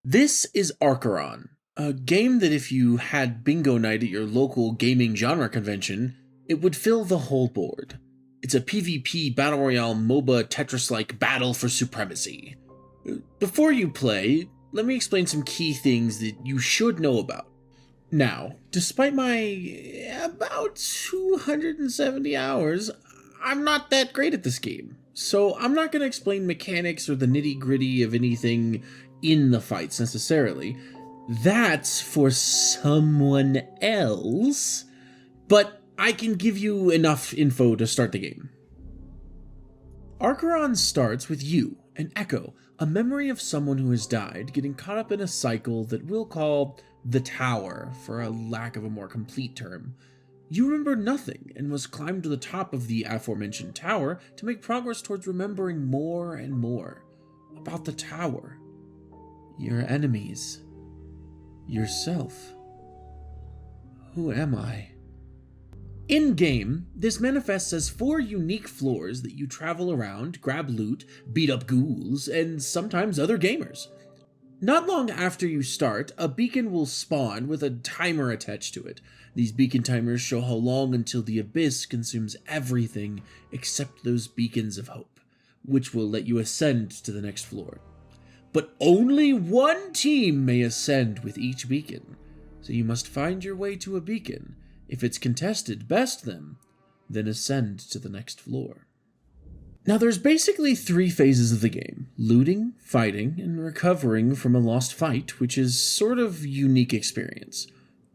This is Arkheron, a game that if you had bingo night at your local gaming genre convention, it would fill the whole board. It's a PvP Battle Royale MOBA Tetris-like battle for supremacy. Before you play, let me explain some key things that you should know about. Now, despite my about 270 hours, I'm not that great at this game. So I'm not going to explain mechanics or the nitty-gritty of anything in the fights necessarily. That's for someone else, but I can give you enough info to start the game. Arkheron starts with you, an echo, a memory of someone who has died, getting caught up in a cycle that we'll call the Tower, for a lack of a more complete term. You remember nothing and must climb to the top of the aforementioned tower to make progress towards remembering more and more about the tower, your enemies, yourself. Who am I? In-game, this manifests as 4 unique floors that you travel around, grab loot, beat up ghouls, and sometimes other gamers. Not long after you start, a beacon will spawn with a timer attached to it. These beacon timers show how long until the abyss consumes everything except those beacons of hope, which will let you ascend to the next floor. But only one team may ascend with each beacon, so you must find your way to a beacon. If it's contested, best them, then ascend to the next floor. Now there's basically 3 phases of the game: looting, fighting, and recovering from a lost fight, which is sort of unique experience.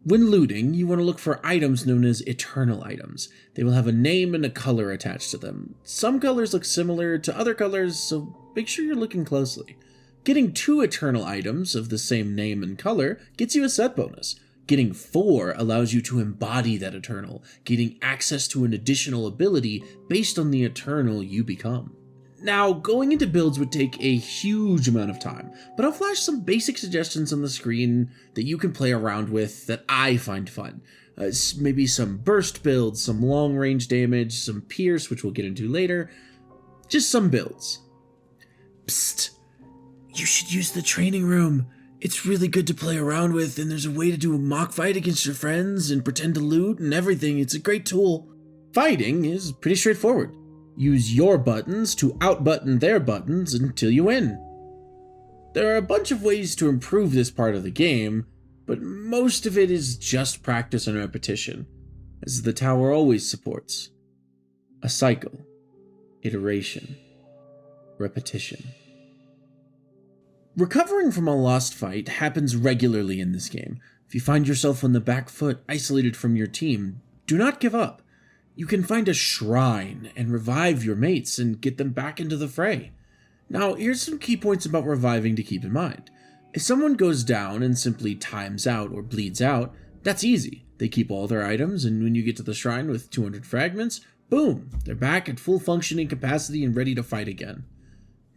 When looting, you want to look for items known as eternal items. They will have a name and a color attached to them. Some colors look similar to other colors, so make sure you're looking closely. Getting 2 eternal items of the same name and color gets you a set bonus. Getting 4 allows you to embody that eternal, getting access to an additional ability based on the eternal you become. Now, going into builds would take a huge amount of time, but I'll flash some basic suggestions on the screen that you can play around with that I find fun. Maybe some burst builds, some long-range damage, some pierce, which we'll get into later. Just some builds. Psst! You should use the training room. It's really good to play around with, and there's a way to do a mock fight against your friends and pretend to loot and everything. It's a great tool. Fighting is pretty straightforward. Use your buttons to outbutton their buttons until you win. There are a bunch of ways to improve this part of the game, but most of it is just practice and repetition, as the tower always supports. A cycle, iteration, repetition. Recovering from a lost fight happens regularly in this game. If you find yourself on the back foot, isolated from your team, do not give up. You can find a shrine and revive your mates and get them back into the fray. Now, here's some key points about reviving to keep in mind. If someone goes down and simply times out or bleeds out, that's easy. They keep all their items, and when you get to the shrine with 200 fragments, boom, they're back at full functioning capacity and ready to fight again.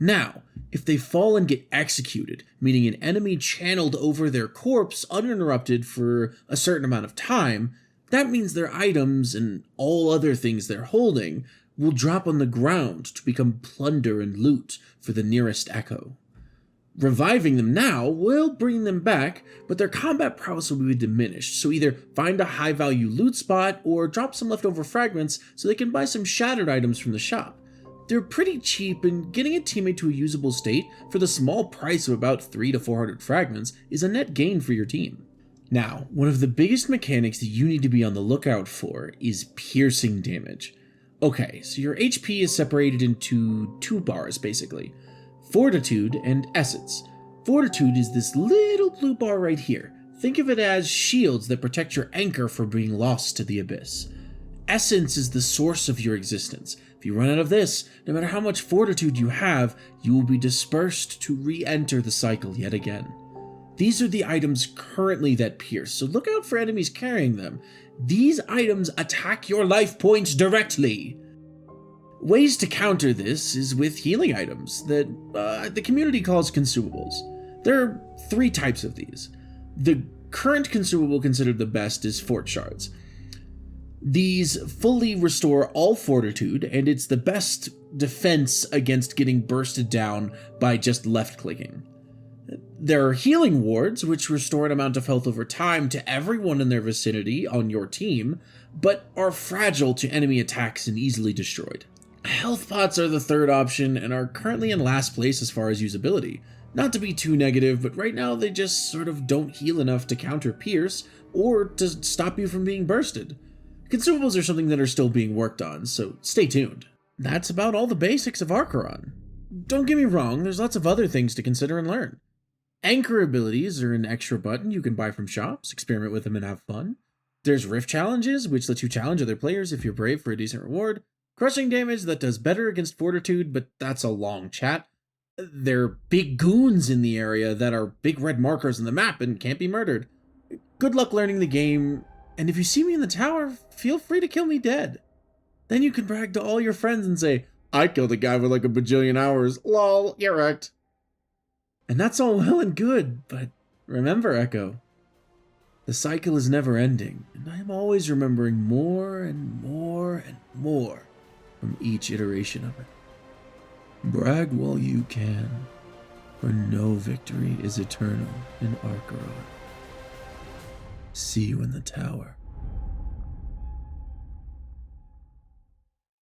Now, if they fall and get executed, meaning an enemy channeled over their corpse uninterrupted for a certain amount of time, that means their items and all other things they're holding will drop on the ground to become plunder and loot for the nearest echo. Reviving them now will bring them back, but their combat prowess will be diminished, so either find a high-value loot spot or drop some leftover fragments so they can buy some shattered items from the shop. They're pretty cheap, and getting a teammate to a usable state for the small price of about 300 to 400 fragments is a net gain for your team. Now, one of the biggest mechanics that you need to be on the lookout for is piercing damage. Okay, so your HP is separated into 2 bars basically: Fortitude and Essence. Fortitude is this little blue bar right here. Think of it as shields that protect your anchor from being lost to the abyss. Essence is the source of your existence. If you run out of this, no matter how much fortitude you have, you will be dispersed to re-enter the cycle yet again. These are the items currently that pierce, so look out for enemies carrying them. These items attack your life points directly. Ways to counter this is with healing items that the community calls consumables. There are 3 types of these. The current consumable considered the best is Fort Shards. These fully restore all fortitude, and it's the best defense against getting bursted down by just left-clicking. There are healing wards, which restore an amount of health over time to everyone in their vicinity on your team, but are fragile to enemy attacks and easily destroyed. Health pots are the third option and are currently in last place as far as usability. Not to be too negative, but right now they just sort of don't heal enough to counter pierce or to stop you from being bursted. Consumables are something that are still being worked on, so stay tuned. That's about all the basics of Arkheron. Don't get me wrong, there's lots of other things to consider and learn. Anchor abilities are an extra button you can buy from shops, experiment with them and have fun. There's rift challenges, which lets you challenge other players if you're brave for a decent reward. Crushing damage that does better against fortitude, but that's a long chat. There are big goons in the area that are big red markers on the map and can't be murdered. Good luck learning the game, and if you see me in the tower, feel free to kill me dead. Then you can brag to all your friends and say, I killed a guy with like a bajillion hours, lol, you're wrecked. And that's all well and good, but remember, Echo, the cycle is never ending, and I am always remembering more and more and more from each iteration of it. Brag while you can, for no victory is eternal in Arkheron. See you in the tower.